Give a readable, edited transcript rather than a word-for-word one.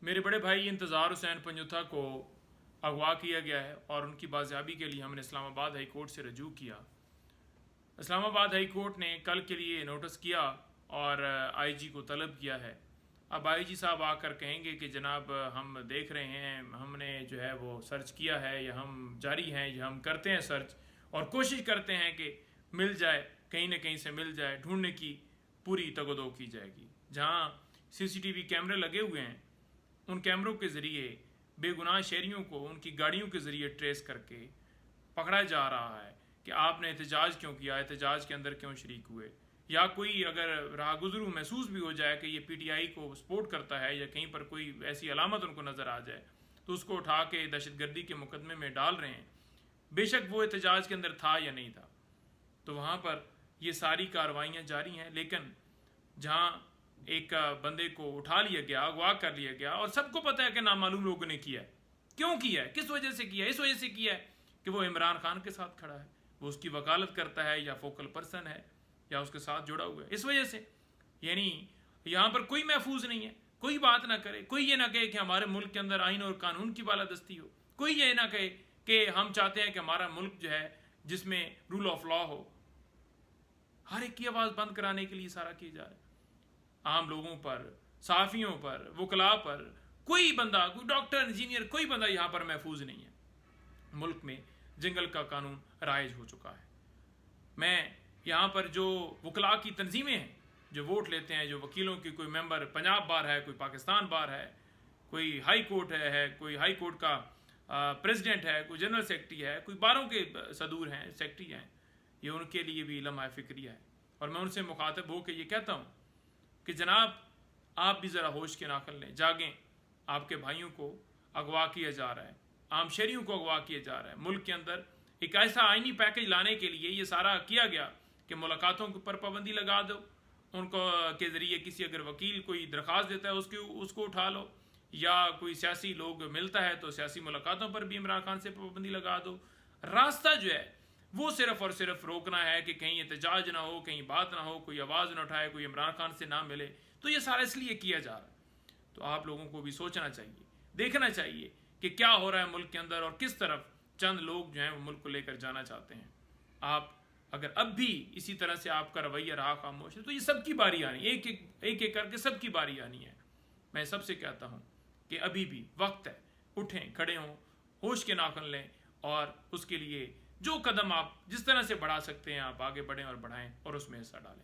میرے بڑے بھائی انتظار حسین پنجوتھا کو اغوا کیا گیا ہے اور ان کی بازیابی کے لیے ہم نے اسلام آباد ہائی کورٹ سے رجوع کیا۔ اسلام آباد ہائی کورٹ نے کل کے لیے نوٹس کیا اور آئی جی کو طلب کیا ہے۔ اب آئی جی صاحب آ کر کہیں گے کہ جناب ہم دیکھ رہے ہیں، ہم نے جو ہے وہ سرچ کیا ہے، یا ہم جاری ہیں، یا ہم کرتے ہیں سرچ اور کوشش کرتے ہیں کہ مل جائے، کہیں نہ کہیں سے مل جائے، ڈھونڈنے کی پوری تگ و دو کی جائے گی۔ جہاں سی سی ٹی وی کیمرے لگے ہوئے ہیں، ان کیمروں کے ذریعے بے گناہ شہریوں کو ان کی گاڑیوں کے ذریعے ٹریس کر کے پکڑا جا رہا ہے کہ آپ نے احتجاج کیوں کیا، احتجاج کے اندر کیوں شریک ہوئے، یا کوئی اگر راہ گزرو محسوس بھی ہو جائے کہ یہ پی ٹی آئی کو سپورٹ کرتا ہے یا کہیں پر کوئی ایسی علامت ان کو نظر آ جائے تو اس کو اٹھا کے دہشت گردی کے مقدمے میں ڈال رہے ہیں، بے شک وہ احتجاج کے اندر تھا یا نہیں تھا۔ تو وہاں پر یہ ساری کارروائیاں جاری ہیں، لیکن جہاں ایک بندے کو اٹھا لیا گیا، اغوا کر لیا گیا، اور سب کو پتہ ہے کہ نامعلوم لوگوں نے کیا ہے، کیوں کیا ہے، کس وجہ سے کیا ہے، اس وجہ سے کیا ہے کہ وہ عمران خان کے ساتھ کھڑا ہے، وہ اس کی وکالت کرتا ہے، یا فوکل پرسن ہے، یا اس کے ساتھ جڑا ہوا ہے، اس وجہ سے۔ یعنی یہاں پر کوئی محفوظ نہیں ہے، کوئی بات نہ کرے، کوئی یہ نہ کہے کہ ہمارے ملک کے اندر آئین اور قانون کی بالادستی ہو، کوئی یہ نہ کہے کہ ہم چاہتے ہیں کہ ہمارا ملک جو ہے جس میں رول آف لا ہو۔ ہر ایک کی آواز بند کرانے کے لیے سارا کیا جا رہا ہے۔ عام لوگوں پر، صحافیوں پر، وکلاء پر، کوئی بندہ، کوئی ڈاکٹر، انجینئر، کوئی بندہ یہاں پر محفوظ نہیں ہے۔ ملک میں جنگل کا قانون رائج ہو چکا ہے۔ میں یہاں پر جو وکلاء کی تنظیمیں ہیں جو ووٹ لیتے ہیں، جو وکیلوں کی، کوئی ممبر پنجاب بار ہے، کوئی پاکستان بار ہے، کوئی ہائی کورٹ ہے، کوئی ہائی کورٹ کا پریزیڈنٹ ہے، کوئی جنرل سیکرٹری ہے، کوئی باروں کے صدور ہیں، سیکرٹری ہیں، یہ ان کے لیے بھی لمحہ فکریہ ہے۔ اور میں ان سے مخاطب ہو کے یہ کہتا ہوں کہ جناب آپ بھی ذرا ہوش کے ناخن لیں، جاگیں۔ آپ کے بھائیوں کو اغوا کیا جا رہا ہے، عام شہریوں کو اغوا کیا جا رہا ہے۔ ملک کے اندر ایک ایسا آئینی پیکج لانے کے لیے یہ سارا کیا گیا کہ ملاقاتوں پر پابندی لگا دو، ان کو کے ذریعے کسی اگر وکیل کوئی درخواست دیتا ہے اس کو اٹھا لو، یا کوئی سیاسی لوگ ملتا ہے تو سیاسی ملاقاتوں پر بھی عمران خان سے پابندی لگا دو۔ راستہ جو ہے وہ صرف اور صرف روکنا ہے کہ کہیں احتجاج نہ ہو، کہیں بات نہ ہو، کوئی آواز نہ اٹھائے، کوئی عمران خان سے نہ ملے۔ تو یہ سارا اس لیے کیا جا رہا ہے۔ تو آپ لوگوں کو بھی سوچنا چاہیے، دیکھنا چاہیے کہ کیا ہو رہا ہے ملک کے اندر اور کس طرف چند لوگ جو ہیں وہ ملک کو لے کر جانا چاہتے ہیں۔ آپ اگر اب بھی اسی طرح سے آپ کا رویہ رہا خاموش ہے تو یہ سب کی باری آنی ہے، ایک ایک کر کے سب کی باری آنی ہے۔ میں سب سے کہتا ہوں کہ ابھی بھی وقت ہے، اٹھیں، کھڑے ہوں، ہوش کے ناخن لیں، اور اس کے لیے جو قدم آپ جس طرح سے بڑھا سکتے ہیں آپ آگے بڑھیں اور بڑھائیں اور اس میں حصہ ڈالیں۔